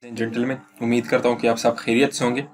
Gentleman, उम्मीद करता हूँ कि आप सब खैरियत से होंगे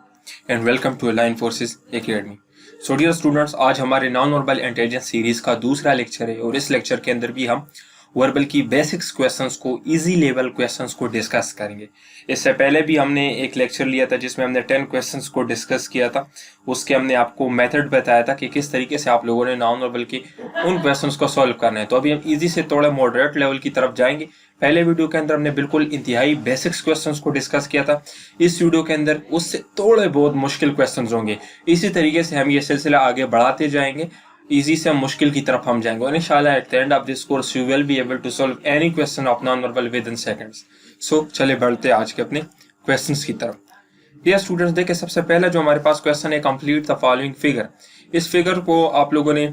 and welcome to align forces academy. So dear students, आज हमारे नॉन वर्बल इंटेलिजेंस सीरीज का दूसरा लेक्चर है और इस लेक्चर के अंदर भी हम वर्बल की बेसिक्स क्वेश्चंस को, इजी लेवल क्वेश्चंस को डिस्कस करेंगे। इससे पहले भी हमने एक लेक्चर लिया था जिसमें हमने 10 क्वेश्चंस को डिस्कस किया था। उसके हमने आपको मेथड बताया था कि किस तरीके से आप लोगों ने नॉन वर्बल के उन क्वेश्चंस को सॉल्व करना है। तो अभी हम इजी से थोड़ा मॉडरेट लेवल की तरफ जाएंगे। पहले वीडियो के अंदर हमने बिल्कुल इंतहाई बेसिक्स क्वेश्चंस को डिस्कस किया था। इस वीडियो के अंदर उससे थोड़े बहुत मुश्किल क्वेश्चंस होंगे। इसी तरीके से हम ये सिलसिला आगे बढ़ाते जाएंगे, इजी से मुश्किल की तरफ हम जाएंगे और इंशाल्लाह at the end of this course you will be able to solve any question of non verbal within seconds. So चले बढ़ते आज के अपने क्वेश्चंस की तरफ। डियर स्टूडेंट्स, देखिए सबसे पहला जो हमारे पास क्वेश्चन है, कंप्लीट द फॉलोइंग फिगर। इस फिगर को आप लोगों ने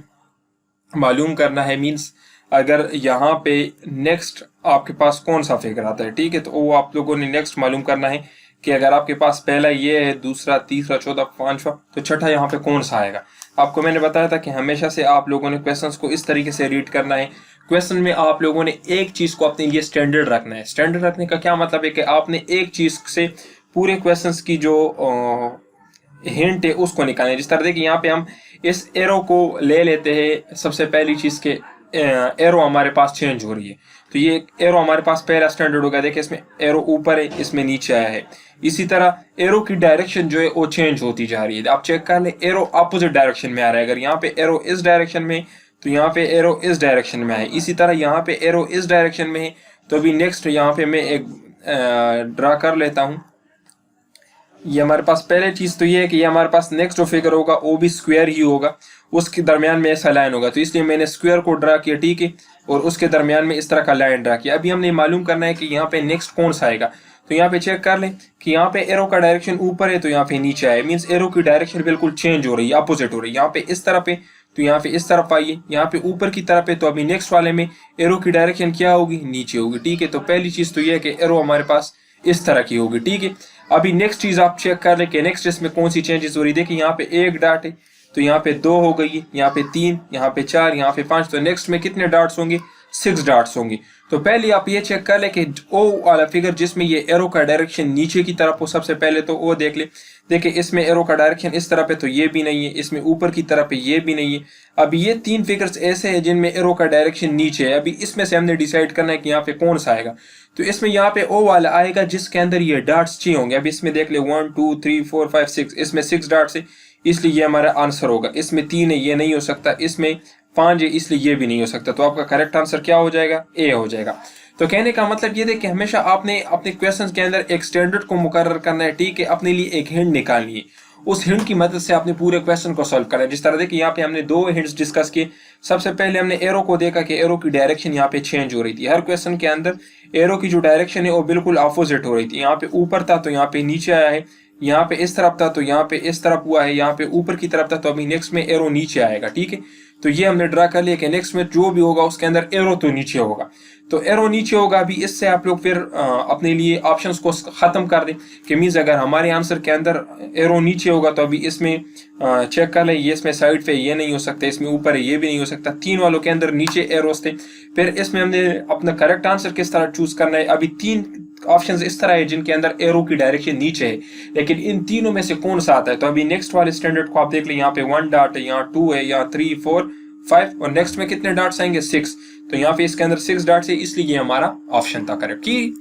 मालूम करना है। मींस अगर यहाँ पे नेक्स्ट आपके पास कौन सा फिगर आता है, ठीक है, तो वो आप लोगों ने नेक्स्ट मालूम करना है कि अगर आपके पास पहला ये है, दूसरा, तीसरा, चौथा, पांचवा, तो छठा यहाँ पे कौन सा आएगा। आपको मैंने बताया था कि हमेशा से आप लोगों ने क्वेश्चंस को इस तरीके से रीड करना है। क्वेश्चन में आप लोगों ने एक चीज को अपने लिए स्टैंडर्ड रखना है। स्टैंडर्ड रखने का क्या मतलब है कि आपने एक चीज से पूरे क्वेश्चंस की जो हिंट है उसको निकालना है। जिस तरह देखिए यहाँ पे हम इस एरो को ले लेते हैं। सबसे पहली चीज के एरो हमारे पास चेंज हो रही है, तो ये एरो हमारे पास पहला स्टैंडर्ड होगा। देखिए इसमें एरो ऊपर है, इसमें नीचे आया है। इसी तरह एरो की डायरेक्शन जो है वो चेंज होती जा रही है। आप चेक कर ले, एरो अपोजिट डायरेक्शन में आ रहा है। अगर यहाँ पे एरो इस डायरेक्शन में तो यहाँ पे एरो इस डायरेक्शन में है। इसी तरह यहाँ पे एरो इस डायरेक्शन में है। तो अभी नेक्स्ट यहाँ पे मैं एक ड्रा कर लेता हूँ। ये हमारे पास पहले चीज तो ये है कि ये हमारे पास नेक्स्ट जो फिगर होगा वो भी स्क्वायर ही होगा, उसके दरमियान में ऐसा लाइन होगा। तो इसलिए मैंने स्क्वायर को ड्रा किया, ठीक है, और उसके दरमियान में इस तरह का लाइन ड्रा किया। अभी हमने मालूम करना है कि यहाँ पे नेक्स्ट कौन सा आएगा। तो यहाँ पे चेक कर लें कि यहाँ पे एरो का डायरेक्शन ऊपर है तो यहाँ पे नीचे आए। मीन्स एरो की डायरेक्शन बिल्कुल चेंज हो रही है, अपोजिट हो रही है। यहाँ पे इस तरफ है तो यहाँ पे इस तरफ आइए, यहाँ पे ऊपर की तरफ है तो अभी नेक्स्ट वाले में एरो की डायरेक्शन क्या होगी, नीचे होगी, ठीक है। तो पहली चीज तो ये है कि एरो हमारे पास इस तरह की होगी, ठीक है। अभी नेक्स्ट चीज आप चेक कर ले कि नेक्स्ट इसमें कौन सी चेंजेस हो रही है। देखिए यहाँ पे एक डॉट है तो यहाँ पे 2 हो गई, यहाँ पे 3, यहाँ पे 4, यहाँ पे 5। तो नेक्स्ट में कितने डॉट्स होंगे, 6 डॉट्स होंगे। तो पहले आप ये चेक कर ले कि ओ वाला फिगर जिसमें ये एरो का डायरेक्शन नीचे की तरफ हो, सबसे पहले तो वो देख ले। देखिए इसमें एरो का डायरेक्शन इस तरफ है तो ये भी नहीं है, इसमें ऊपर की तरफ है ये भी नहीं है। अब ये 3 फिगर्स ऐसे हैं जिनमें एरो का डायरेक्शन नीचे है। अभी इसमें से हमने डिसाइड करना है कि यहाँ पे कौन सा आएगा। तो इसमें यहाँ पे ओ वाला आएगा जिसके अंदर ये डॉट्स चाहिए होंगे। अब इसमें देख ले 1 2 3 4 5 6, इसमें 6 डॉट्स है इसलिए ये हमारा आंसर होगा। इसमें 3 है ये नहीं हो सकता, इसमें 5 है इसलिए ये भी नहीं हो सकता। तो आपका करेक्ट आंसर क्या हो जाएगा, ए हो जाएगा। तो कहने का मतलब ये है कि हमेशा आपने अपने क्वेश्चंस के अंदर एक स्टैंडर्ड को मुकर्रर करना है, ठीक है। अपने लिए एक हिंट निकालनी है, उस हिंट की मदद से आपने पूरे क्वेश्चन को सॉल्व करना है। जिस तरह देखिए यहाँ पे हमने 2 हिंट्स डिस्कस किए। सबसे पहले हमने एरो को देखा कि एरो की डायरेक्शन यहाँ पे चेंज हो रही थी। हर क्वेश्चन के अंदर एरो की जो डायरेक्शन है वो बिल्कुल अपोजिट हो रही थी। यहाँ पे ऊपर था तो यहाँ पे नीचे आया है, यहाँ पे इस तरफ था तो यहाँ पे इस तरफ हुआ है, यहाँ पे ऊपर की तरफ था तो अभी नेक्स्ट में एरो नीचे आएगा, ठीक है। तो ये हमने ड्रा कर लिया कि नेक्स्ट में जो भी होगा उसके अंदर एरो तो नीचे होगा। तो एरो नीचे होगा। अभी इससे आप लोग फिर अपने लिए ऑप्शंस को खत्म कर दें कि मीन्स अगर हमारे आंसर के अंदर एरो नीचे होगा तो अभी इसमें चेक कर लें, ये इसमें साइड पे ये नहीं हो सकता, इसमें ऊपर है ये भी नहीं हो सकता। 3 वालों के अंदर नीचे एरोस थे। फिर इसमें हमने अपना करेक्ट आंसर किस तरह चूज करना है। अभी 3 ऑप्शंस इस तरह है जिनके अंदर एरो की डायरेक्शन नीचे है, लेकिन इन तीनों में से कौन सा आता है। तो अभी नेक्स्ट वाले स्टैंडर्ड को आप देख लें, यहाँ पे 1 डॉट है, यहाँ 2 है, यहाँ 3 4 5 और नेक्स्ट में कितने डॉट्स आएंगे, 6। तो यहाँ पे इसके अंदर 6 डॉट्स है इसलिए ये हमारा ऑप्शन था करेक्ट की।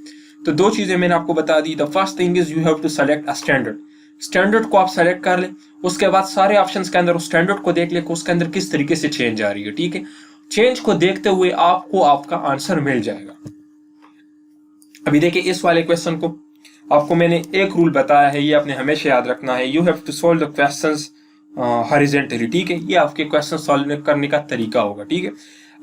तो 2 चीजें मैंने आपको बता दी। The first thing is you have to select a standard. Standard को आप सेलेक्ट कर ले, उसके बाद सारे ऑप्शंस के अंदर उस स्टैंडर्ड को देख ले कि उसके अंदर किस तरीके से चेंज आ रही है, ठीक है। चेंज को देखते हुए आपको आपका आंसर मिल जाएगा। अभी देखिए इस वाले क्वेश्चन को आपको मैंने एक रूल बताया है, ये आपने हमेशा याद रखना है। You have to solve the questions horizontally, ठीक है। ये आपके क्वेश्चन सॉल्व करने का तरीका होगा, ठीक है।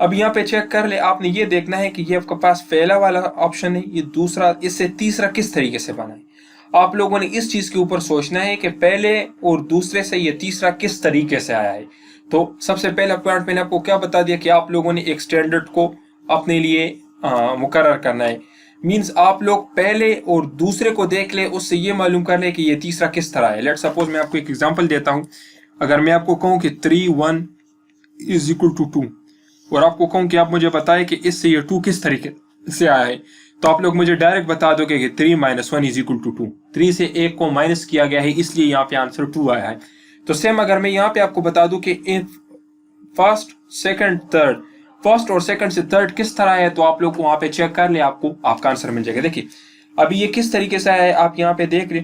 अब यहाँ पे चेक कर ले, आपने ये देखना है कि ये आपके पास पहला वाला ऑप्शन है, ये दूसरा, इससे तीसरा किस तरीके से बना है। आप लोगों ने इस चीज के ऊपर सोचना है कि पहले और दूसरे से ये तीसरा किस तरीके से आया है। तो सबसे पहला पॉइंट मैंने आपको क्या बता दिया कि आप लोगों ने एक स्टैंडर्ड को अपने लिए मुकर्रर करना है। मीन्स आप लोग पहले और दूसरे को देख ले, उससे ये मालूम कर ले कि ये तीसरा किस तरह है। लेट सपोज मैं आपको एक एग्जांपल देता हूं। अगर मैं आपको कहूं कि 3 1 इज इक्वल टू 2 और आपको कहूं कि आप मुझे बताएं कि इससे ये 2 किस तरीके से आया है, तो आप लोग मुझे डायरेक्ट बता दो कि 3 - 1 = 2। 3 से 1 को माइनस किया गया है, इसलिए यहाँ पे आंसर 2 आया है। तो सेम अगर मैं यहाँ पे आपको बता दूं कि फर्स्ट सेकंड थर्ड, फर्स्ट और सेकंड से थर्ड किस तरह है, तो आप लोग वहां पे चेक कर ले, आपको आपका आंसर मिल जाएगा। देखिए अभी ये किस तरीके से है, आप यहाँ पे देख रहे,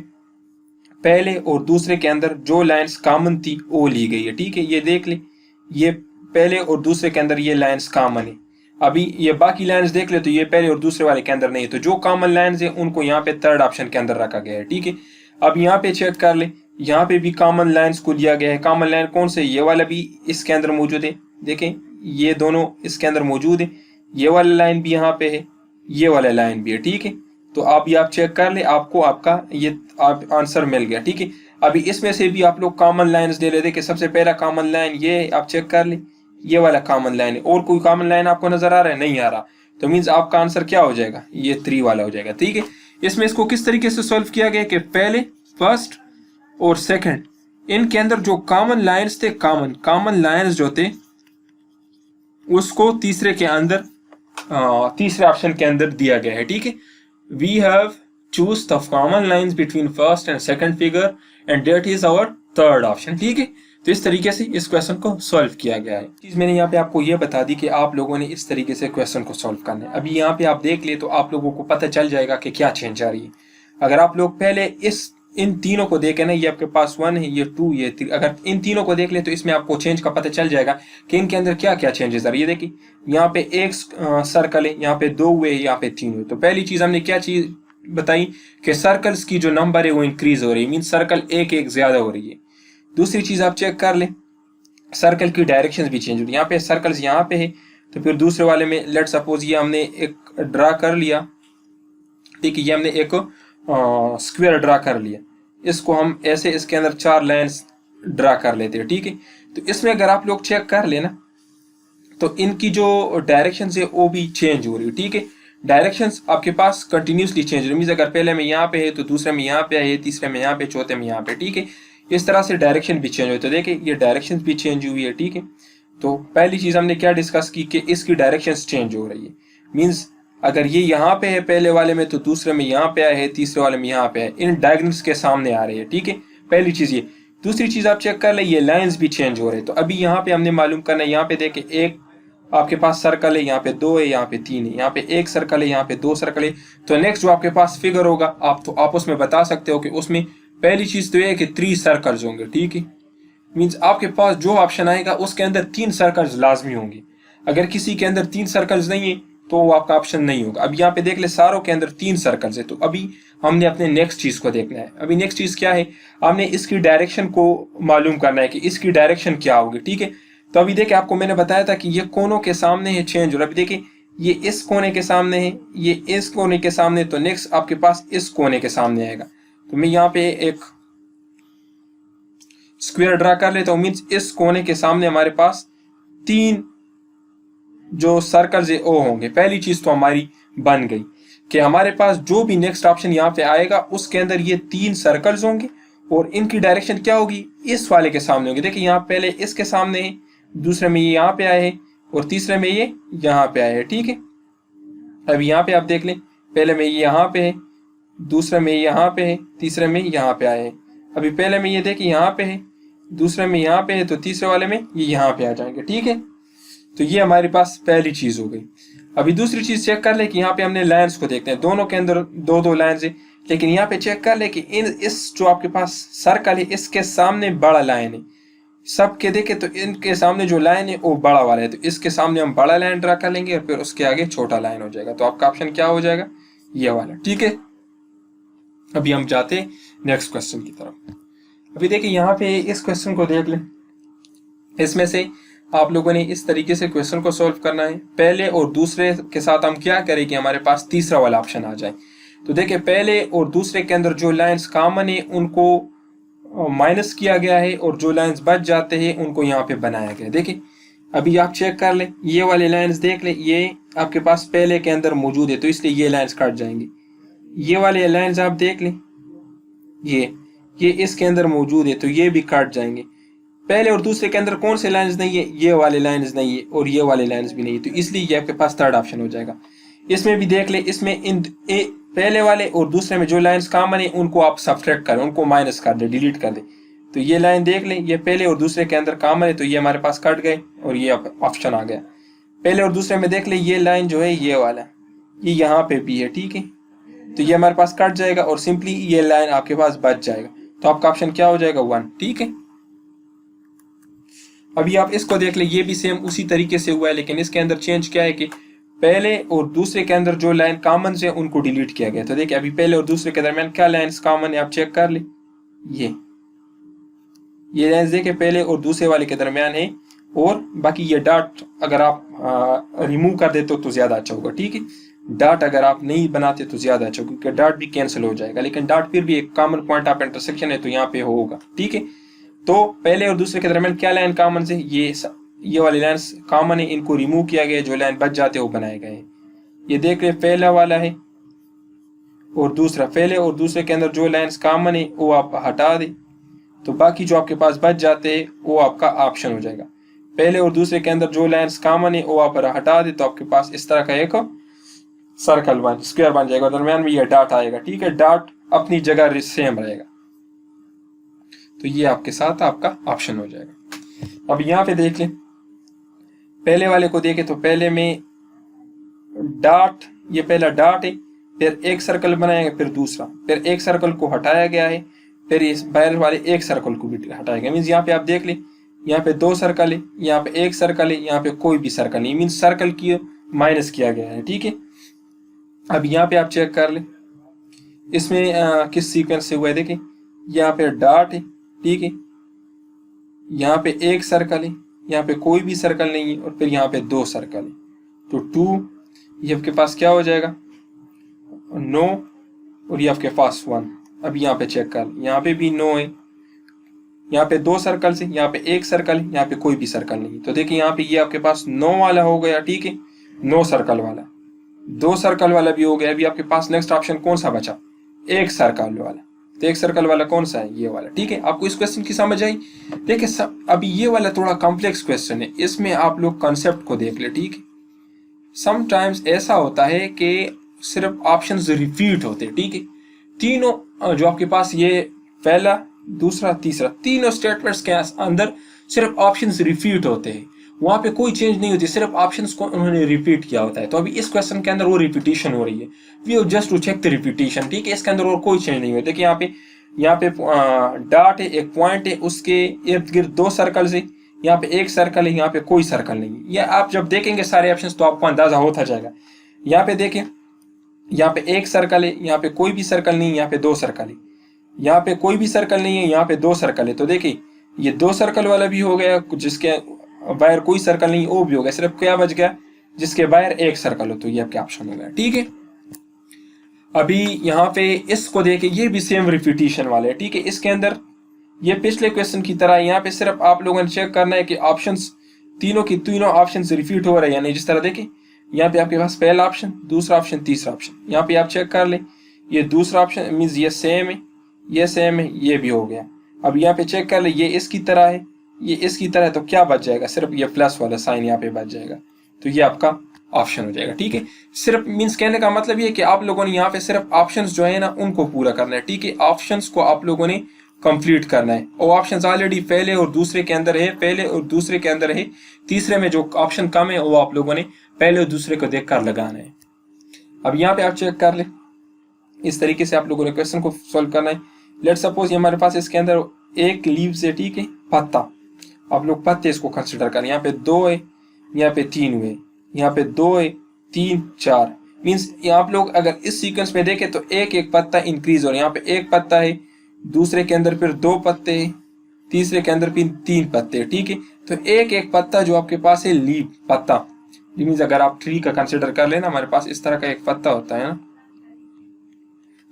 पहले और दूसरे के अंदर जो लाइंस कॉमन थी वो ली गई है, ठीक है। ये देख ले, ये पहले और दूसरे के अंदर ये लाइंस कॉमन है। अभी ये बाकी लाइंस देख ले तो ये पहले और दूसरे वाले के अंदर नहीं है, तो जो कॉमन लाइंस है उनको यहाँ पे थर्ड ऑप्शन के अंदर रखा गया है, ठीक है। अब यहाँ पे चेक कर ले, यहाँ पे भी कॉमन लाइंस को लिया गया है। कॉमन लाइन कौन से, ये वाला भी इसके अंदर मौजूद है, देखें ये दोनों इसके अंदर मौजूद है, ये वाला लाइन भी यहाँ पे है, ये वाला लाइन भी है, ठीक है। तो आप ये आप चेक कर ले, आपको आपका ये आप आंसर मिल गया, ठीक है। अभी इसमें से भी आप लोग कॉमन लाइंस दे लेते कि सबसे पहला कॉमन लाइन ये, आप चेक कर ले, ये वाला कॉमन लाइन है। और कोई कॉमन लाइन आपको नजर आ रहा है, नहीं आ रहा, तो मीन्स आपका आंसर क्या हो जाएगा, ये 3 वाला हो जाएगा, ठीक है। इसमें इसको किस तरीके से सॉल्व किया गया कि पहले फर्स्ट और सेकंड इनके अंदर जो कॉमन लाइंस थे, कॉमन लाइंस जो थे उसको तीसरे के अंदर तीसरे ऑप्शन के अंदर दिया गया है, ठीक है। We have choose the common lines between first and second figure and that is our third option, ठीक है। तो इस तरीके से इस क्वेश्चन को सॉल्व किया गया है। चीज मैंने यहाँ पे आपको ये बता दी कि आप लोगों ने इस तरीके से क्वेश्चन को सॉल्व करना है। अभी यहाँ पे आप देख ले तो आप लोगों को पता चल जाएगा कि क्या चेंज आ रही है। अगर आप लोग पहले इन तीनों को देखें ना, ये आपके पास 1 है, ये 2, ये 3, अगर इन तीनों को देख ले तो इसमें आपको चेंज का पता चल जाएगा कि इनके अंदर क्या क्या चेंजेस आ रही है। देखिए यहाँ पे एक सर्कल है, यहाँ पे 2 हुए, यहाँ पे 3 हुए। तो पहली चीज हमने क्या चीज बताई कि सर्कल्स की जो नंबर है वो इंक्रीज हो रही है, मीन सर्कल एक एक ज्यादा हो रही है। दूसरी चीज आप चेक कर ले, सर्कल की डायरेक्शंस भी चेंज हो रही है। यहाँ पे सर्कल्स यहाँ पे है, तो फिर दूसरे वाले में लेट सपोज ये हमने एक ड्रा कर लिया, ठीक है, ये हमने एक स्क्वायर ड्रा कर लिया, इसको हम ऐसे इसके अंदर 4 लाइंस ड्रा कर लेते हैं, ठीक है। तो इसमें अगर आप लोग चेक कर लेना तो इनकी जो डायरेक्शन है वो भी चेंज हो रही है, ठीक है। डायरेक्शंस आपके पास कंटिन्यूसली चेंज हो रही है, मींस अगर पहले में यहाँ पे है तो दूसरे में यहाँ पे है, तीसरे में यहाँ पे, चौथे में यहाँ पे, ठीक है। इस तरह से डायरेक्शन भी चेंज हुई। तो देखिए ये डायरेक्शन भी चेंज हुई है, ठीक है। तो पहली चीज हमने क्या डिस्कस की कि इसकी डायरेक्शन चेंज हो रही है, मींस अगर ये यहाँ पे है पहले वाले में तो दूसरे में यहाँ पे है, तीसरे वाले में यहाँ पे है, इन डायगोनल्स के सामने आ रही है, ठीक है। पहली चीज ये। दूसरी चीज आप चेक कर ले, ये लाइंस भी चेंज हो रहे हैं। तो अभी यहाँ पे हमने मालूम करना है, यहाँ पे देखे एक आपके पास सर्कल है, यहाँ पे 2 है, यहाँ पे 3 है, यहाँ पे एक सर्कल है, यहाँ पे 2 सर्कल है। तो नेक्स्ट जो आपके पास फिगर होगा आप उसमें बता सकते हो कि उसमें पहली चीज तो ये कि 3 सर्कल्स होंगे, ठीक है। मींस आपके पास जो ऑप्शन आएगा उसके अंदर 3 सर्कल्स लाजमी होंगे। अगर किसी के अंदर 3 सर्कल्स नहीं है तो वो आपका ऑप्शन नहीं होगा। अब यहाँ पे देख ले सारों के अंदर 3 सर्कल्स है। तो अभी हमने अपने नेक्स्ट चीज को देखना है। अभी नेक्स्ट चीज क्या है, हमने इसकी डायरेक्शन को मालूम करना है कि इसकी डायरेक्शन क्या होगी, ठीक है। तो अभी देखिए आपको मैंने बताया था कि ये कोनों के सामने है चेंज हो रहा है। अभी देखिए ये इस कोने के सामने है, ये इस कोने के सामने, तो नेक्स्ट आपके पास इस कोने के सामने आएगा। तो मैं यहाँ पे एक स्क्वायर ड्रा कर लेता हूँ, मीन्स इस कोने के सामने हमारे पास 3 जो सर्कल्स है वो होंगे। पहली चीज तो हमारी बन गई कि हमारे पास जो भी नेक्स्ट ऑप्शन यहाँ पे आएगा उसके अंदर ये 3 सर्कल्स होंगे और इनकी डायरेक्शन क्या होगी, इस वाले के सामने होगी। देखिए यहाँ पहले इसके सामने है, दूसरे में ये यहाँ पे आए हैं और तीसरे में ये यहाँ पे आए हैं, ठीक है। अभी यहाँ पे आप देख लें, पहले में ये यहाँ पे है, दूसरे में यहाँ पे है, तीसरे में यहाँ पे आए हैं। अभी पहले में ये देखिए यहाँ पे है, दूसरे में यहाँ पे है, तो तीसरे वाले में ये यहाँ पे आ जाएंगे, ठीक है। तो ये हमारे पास पहली चीज हो गई। अभी दूसरी चीज चेक कर ले कि यहाँ पे हमने लाइंस को देखते हैं, दोनों के अंदर 2-2 लाइंस है, लेकिन यहाँ पे चेक कर ले कि इस जो आपके पास सर्कल है इसके सामने बड़ा लाइन है। सबके देखे तो इनके सामने जो लाइन है वो बड़ा वाला है, तो इसके सामने हम बड़ा लाइन ड्रा कर लेंगे और फिर उसके आगे छोटा लाइन हो जाएगा। तो आपका ऑप्शन क्या हो जाएगा, ये वाला, ठीक है। अभी हम जाते हैं नेक्स्ट क्वेश्चन की तरफ। अभी देखिए यहाँ पे इस क्वेश्चन को देख लें, इसमें से आप लोगों ने इस तरीके से क्वेश्चन को सॉल्व करना है। पहले और दूसरे के साथ हम क्या करें कि हमारे पास तीसरा वाला ऑप्शन आ जाए। तो देखिए पहले और दूसरे के अंदर जो लाइंस कॉमन है उनको माइनस किया गया है और जो लाइंस बच जाते हैं उनको यहाँ पे बनाया गया है। देखिए अभी आप चेक कर ले, ये वाले लाइंस देख ले, ये आपके पास पहले के अंदर मौजूद है तो इसलिए ये लाइंस कट जाएंगे। ये वाले लाइंस आप देख ले, ये इसके अंदर मौजूद है तो ये भी कट जाएंगे। पहले और दूसरे के अंदर कौन से लाइंस नहीं है, ये वाले लाइंस नहीं है और ये वाले लाइंस भी नहीं है, तो इसलिए ये आपके पास थर्ड ऑप्शन हो जाएगा। इसमें भी देख ले, इसमें पहले वाले और दूसरे में जो लाइंस कॉमन है उनको आप सब्ट्रैक्ट करें, उनको माइनस कर दे, डिलीट कर दे। तो ये लाइन देख ले, ये पहले और दूसरे के अंदर कॉमन है, तो ये हमारे पास कट गए और ये ऑप्शन आ गया। पहले और दूसरे में देख ले, ये लाइन जो है ये वाला, ये यहाँ पे भी है, ठीक है, तो ये हमारे पास कट जाएगा और सिंपली ये लाइन आपके पास बच जाएगा। तो आपका ऑप्शन क्या हो जाएगा? 1, ठीक है। अभी आप इसको देख ले, ये भी सेम उसी तरीके से हुआ है, लेकिन इसके अंदर चेंज क्या है कि पहले और दूसरे के अंदर जो लाइन कॉमन है उनको डिलीट किया गया। तो देखिए अभी पहले और दूसरे के दरमियान क्या लाइन्स कॉमन है, आप चेक कर ले, ये लाइन्स देखिए पहले और दूसरे वाले के दरमियान है, और बाकी ये डॉट अगर आप रिमूव कर देते तो ज्यादा अच्छा होगा, ठीक है। डॉट अगर आप नहीं बनाते तो ज्यादा अच्छा, क्योंकि डॉट भी कैंसिल हो जाएगा, लेकिन डॉट फिर भी एक कॉमन पॉइंट ऑफ इंटरसेक्शन है, तो यहाँ पे होगा, ठीक है। तो पहले और दूसरे के दरमियान क्या लाइन कॉमन है, ये वाली लाइन्स कॉमन है, इनको रिमूव किया गया, जो लाइन बच जाते वो बनाए गए। ये देख रहे पहला वाला है और दूसरा, पहले और दूसरे के अंदर जो लाइन्स कॉमन है वो आप हटा दे, तो बाकी जो आपके पास बच जाते हैं वो आपका ऑप्शन हो जाएगा। पहले और दूसरे के अंदर जो लाइन्स कॉमन है वो आप हटा दे, तो आपके पास इस तरह का एक सर्कल स्क्वायर बन जाएगा, दरमियान में ये डॉट आएगा, ठीक है। डॉट अपनी जगह सेम रहेगा, तो ये आपके साथ आपका ऑप्शन हो जाएगा। अब यहाँ पे देख ले, पहले वाले को देखे तो पहले में डॉट, ये पहला डॉट है, फिर एक सर्कल बनाया गया, फिर दूसरा, फिर एक सर्कल को हटाया गया है, फिर इस बाहर वाले एक सर्कल को भी हटाया गया। मीन्स यहाँ पे आप देख ले, यहाँ पे 2 सर्कल है, यहाँ पे एक सर्कल है, यहाँ पे कोई भी सर्कल नहीं, मीन्स सर्कल की माइनस किया गया है, ठीक है। अब यहाँ पे आप चेक कर ले, इसमें किस सीक्वेंस से हुआ है, देखिए यहाँ पे डॉट है, ठीक है, यहाँ पे एक सर्कल है, यहाँ पे कोई भी सर्कल नहीं है, और फिर यहाँ पे 2 सर्कल है, तो 2, ये आपके पास क्या हो जाएगा 9, और ये आपके पास 1। अब यहाँ पे चेक कर, यहाँ पे भी 9 है, यहाँ पे 2 सर्कल से, यहाँ पे एक सर्कल है, यहाँ पे कोई भी सर्कल नहीं है, तो देखिए यहाँ पे ये आपके पास 9 वाला हो गया, ठीक है, 9 सर्कल वाला, 2 सर्कल वाला भी हो गया। अभी आपके पास नेक्स्ट ऑप्शन कौन सा बचा? एक सर्कल वाला, तो एक सर्कल वाला कौन सा है? ये वाला, ठीक है। आपको इस क्वेश्चन की समझ आई? देखिए अभी ये वाला थोड़ा कॉम्प्लेक्स क्वेश्चन है, इसमें आप लोग कॉन्सेप्ट को देख ले, ठीक है। समटाइम्स ऐसा होता है कि सिर्फ ऑप्शंस रिपीट होते हैं, ठीक है। तीनों जो आपके पास ये पहला, दूसरा, तीसरा, तीनों स्टेटमेंट्स के अंदर सिर्फ ऑप्शंस रिपीट होते हैं, वहां पे कोई चेंज नहीं होती, सिर्फ ऑप्शंस को उन्होंने रिपीट किया होता है। तो अभी इस क्वेश्चन के अंदर वो रिपीटेशन हो रही है, we have just to check the repetition, ठीक है। इसके अंदर और कोई चेंज नहीं हुआ। देखिए यहाँ पे डॉट है, एक पॉइंट है, उसके इर्द गिर्द 2 सर्कल है, यहाँ पे एक सर्कल है, यहाँ पे कोई सर्कल नहीं है। ये आप जब देखेंगे सारे ऑप्शंस तो आपको अंदाजा होता जाएगा। यहाँ पे देखें, यहाँ पे एक सर्कल है, यहाँ पे कोई भी सर्कल नहीं है, यहाँ पे 2 सर्कल है, यहाँ पे कोई भी सर्कल नहीं है, यहाँ पे 2 सर्कल है, तो देखिए ये 2 सर्कल वाला भी हो गया, जिसके बाहर कोई सर्कल नहीं वो भी हो गया, सिर्फ क्या बच गया? जिसके बाहर एक सर्कल हो, तो ये आपके ऑप्शन हो गया, ठीक है। अभी यहाँ पे इसको देखे, ये भी सेम रिपीटेशन वाले है, ठीक है। इसके अंदर ये पिछले क्वेश्चन की तरह, यहाँ पे सिर्फ आप लोगों ने चेक करना है कि ऑप्शंस तीनों की तीनों ऑप्शंस रिपीट हो रहे हैं या नहीं। जिस तरह देखें, यहाँ पे आपके पास पहला ऑप्शन, दूसरा ऑप्शन, तीसरा ऑप्शन, यहाँ पे आप चेक कर ले, ये दूसरा ऑप्शन मीन्स ये सेम है, ये सेम है, ये भी हो गया। अब यहाँ पे चेक कर ले, ये इसकी तरह है, ये इसकी तरह है, तो क्या बच जाएगा? सिर्फ ये प्लस वाला साइन यहाँ पे बच जाएगा, तो ये आपका ऑप्शन हो जाएगा, ठीक है। सिर्फ मीन्स कहने का मतलब ये कि आप लोगों ने यहाँ पे सिर्फ ऑप्शंस जो है ना उनको पूरा करना है, ठीक है। ऑप्शंस को आप लोगों ने कंप्लीट करना है, और ऑप्शंस ऑलरेडी पहले और दूसरे के अंदर है, पहले और दूसरे के अंदर है, तीसरे में जो ऑप्शन कम है वो आप लोगों ने पहले और दूसरे को देखकर लगाना है। अब यहाँ पे आप चेक कर ले, इस तरीके से आप लोगों ने क्वेश्चन को सॉल्व करना है। लेट सपोज ये हमारे पास इसके अंदर एक लीव्स है, ठीक है, पत्ता। आप लोग पत्ते इसको कंसिडर करें, यहाँ पे 2 है, यहाँ पे 3 हुए, यहाँ पे 2 है, 3, 4, मीन्स आप लोग अगर इस सीक्वेंस में देखें तो एक एक पत्ता इंक्रीज हो रहा है। यहाँ पे एक पत्ता है, दूसरे के अंदर फिर 2 पत्ते हैं, तीसरे के अंदर फिर 3 पत्ते, ठीक है। तो एक एक पत्ता जो आपके पास है लीव, पत्ता, मीन्स अगर आप ट्री का कंसिडर कर लेना, हमारे पास इस तरह का एक पत्ता होता है ना,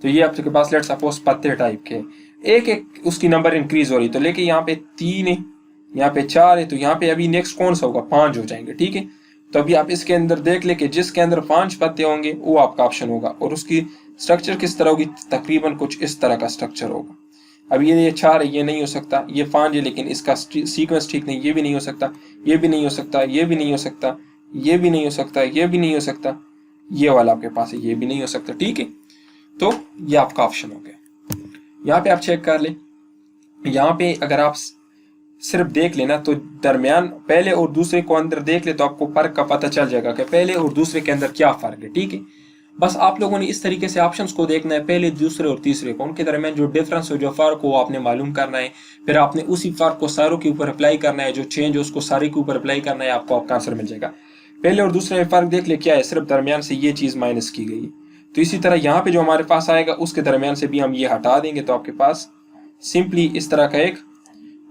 तो ये आपके पास लेट सपोज पत्ते टाइप के एक एक उसकी नंबर इंक्रीज हो रही, तो लेके यहाँ पे 3 है, यहाँ पे 4 है, तो यहाँ पे अभी नेक्स्ट कौन सा होगा? 5 हो जाएंगे, ठीक है। तो अभी आप इसके अंदर देख ले कि जिसके अंदर 5 पत्ते होंगे वो आपका ऑप्शन होगा, और उसकी स्ट्रक्चर किस तरह होगी? तकरीबन कुछ इस तरह का स्ट्रक्चर होगा। अब ये 4 है, ये नहीं हो सकता, ये 5 है लेकिन इसका सीक्वेंस ठीक नहीं, ये भी नहीं हो सकता, ये भी नहीं हो सकता, ये भी नहीं हो सकता, ये भी नहीं हो सकता, ये भी नहीं हो सकता, ये वाला आपके पास है, ये भी नहीं हो सकता। ठीक है, तो ये आपका ऑप्शन हो गया। यहाँ पे आप चेक कर ले, यहाँ पे अगर आप सिर्फ देख लेना तो दरमियान पहले और दूसरे को अंदर देख ले तो आपको फर्क का पता चल जाएगा कि पहले और दूसरे के अंदर क्या फर्क है। ठीक है, बस आप लोगों ने इस तरीके से ऑप्शंस को देखना है, पहले दूसरे और तीसरे को, उनके दरमियान जो डिफरेंस हो, जो फर्क हो, आपने मालूम करना है। फिर आपने उसी फर्क को सारों के ऊपर अप्लाई करना है, जो चेंज हो उसको सारे के ऊपर अप्लाई करना है, आपको आपका आंसर मिल जाएगा। पहले और दूसरे में फर्क देख ले क्या है, सिर्फ दरमियान से ये चीज माइनस की गई है। तो इसी तरह यहाँ पे जो हमारे पास आएगा उसके दरमियान से भी हम ये हटा देंगे, तो आपके पास सिंपली इस तरह का एक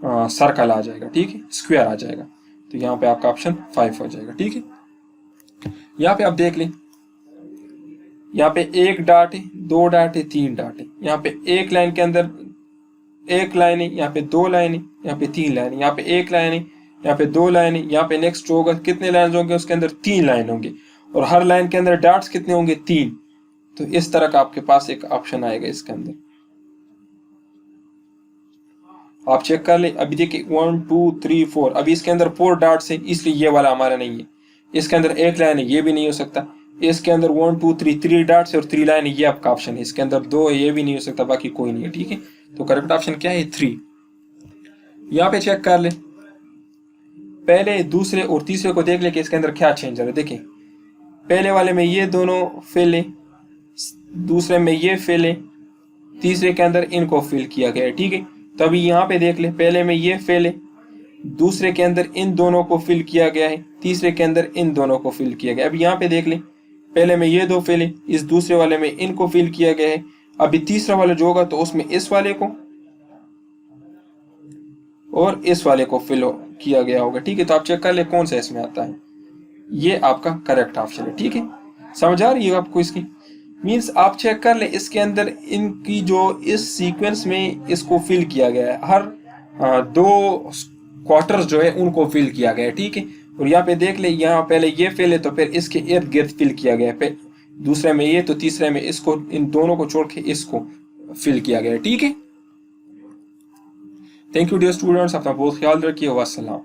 सर्कल आ जाएगा। ठीक है, स्क्वायर आ जाएगा। तो यहाँ पे आपका ऑप्शन 5 हो जाएगा। ठीक है, यहाँ पे आप देख लें, यहाँ पे 1 डॉट है, 2 डॉट है, 3 डॉट है। यहाँ पे एक लाइन के अंदर 1 लाइन है, यहाँ पे 2 लाइन है, यहाँ पे 3 लाइन है, यहाँ पे 1 लाइन है, यहाँ पे 2 लाइन है, यहाँ पे नेक्स्ट होगा, कितने लाइन होंगे उसके अंदर, 3 लाइन होंगे, और हर लाइन के अंदर डॉट्स कितने होंगे, 3। तो इस तरह का आपके पास एक ऑप्शन आएगा इसके अंदर। आप चेक कर ले, अभी देखिए 1 2 3 4, अभी इसके अंदर 4 डॉट्स है, इसलिए ये वाला हमारा नहीं है। इसके अंदर 1 लाइन है, ये भी नहीं हो सकता। इसके अंदर 1 2 3 डॉट्स है और 3 लाइन है, ये आपका ऑप्शन है। इसके अंदर 2 है, ये भी नहीं हो सकता, बाकी कोई नहीं है। ठीक है, तो करेक्ट ऑप्शन क्या है, 3। यहाँ पे चेक कर ले, पहले दूसरे और तीसरे को देख ले कि इसके अंदर क्या चेंज है। देखिए पहले वाले में ये दोनों फिल है, दूसरे में ये फिल है, तीसरे के अंदर इनको फिल किया गया है। ठीक है, तो अभी यहाँ पे देख ले, पहले में ये फिल है, दूसरे के अंदर इन दोनों को फिल किया गया है, तीसरे के अंदर इन दोनों को फिल किया गया है। अब यहाँ पे देख ले, पहले में ये 2 फिल है, इस दूसरे वाले में इनको फिल किया गया है। अभी तीसरा वाला जो होगा तो उसमें इस वाले को और इस वाले को फिल किया गया होगा। ठीक है, तो आप चेक कर ले कौन सा इसमें आता है, ये आपका करेक्ट ऑप्शन है। ठीक है, समझ आ रही है आपको इसकी मीन्स। आप चेक कर ले, इसके अंदर इनकी जो इस सीक्वेंस में इसको फिल किया गया है, हर 2 क्वार्टर्स जो है उनको फिल किया गया है। ठीक है, और यहाँ पे देख ले, यहाँ पहले ये फिल है तो फिर इसके इर्द गिर्द फिल किया गया है, दूसरे में ये तो तीसरे में इसको, इन दोनों को छोड़ के इसको फिल किया गया है। ठीक है, थैंक यू डियर स्टूडेंट्स, अपना बहुत ख्याल रखिए। वस्सलाम।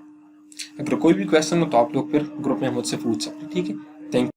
अगर कोई भी क्वेश्चन हो तो आप लोग फिर ग्रुप में मुझसे पूछ सकते हैं। ठीक है, थैंक यू।